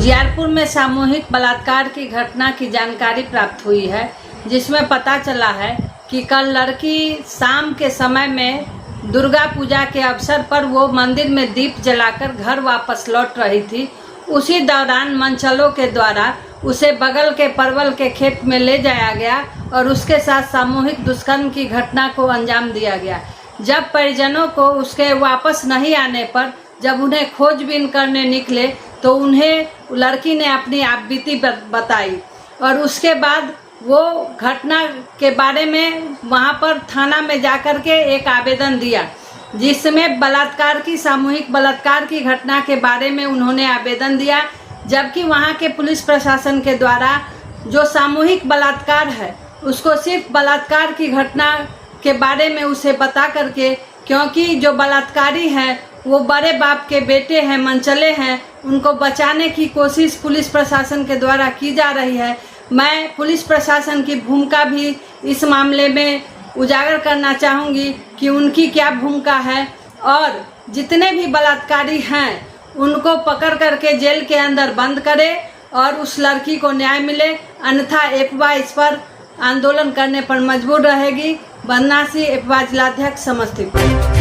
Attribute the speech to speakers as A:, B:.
A: उजियारपुर में सामूहिक बलात्कार की घटना की जानकारी प्राप्त हुई है, जिसमें पता चला है कि कल लड़की शाम के समय में दुर्गा पूजा के अवसर पर वो मंदिर में दीप जलाकर घर वापस लौट रही थी। उसी दौरान मनचलों के द्वारा उसे बगल के परवल के खेत में ले जाया गया और उसके साथ सामूहिक दुष्कर्म की घटना को अंजाम दिया गया। जब परिजनों को उसके वापस नहीं आने पर जब उन्हें खोजबीन करने निकले तो उन्हें लड़की ने अपनी आपबीती बताई और उसके बाद वो घटना के बारे में वहाँ पर थाना में जाकर के एक आवेदन दिया, जिसमें सामूहिक बलात्कार की घटना के बारे में उन्होंने आवेदन दिया। जबकि वहाँ के पुलिस प्रशासन के द्वारा जो सामूहिक बलात्कार है उसको सिर्फ बलात्कार की घटना के बारे में उसे बता करके, क्योंकि जो बलात्कारी हैं वो बड़े बाप के बेटे हैं, मनचले हैं, उनको बचाने की कोशिश पुलिस प्रशासन के द्वारा की जा रही है। मैं पुलिस प्रशासन की भूमिका भी इस मामले में उजागर करना चाहूँगी कि उनकी क्या भूमिका है और जितने भी बलात्कारी हैं उनको पकड़ करके जेल के अंदर बंद करे और उस लड़की को न्याय मिले, अन्यथा एपवा इस पर आंदोलन करने पर मजबूर रहेगी। बदनासी एपवा जिलाध्यक्ष समस्तीपुर।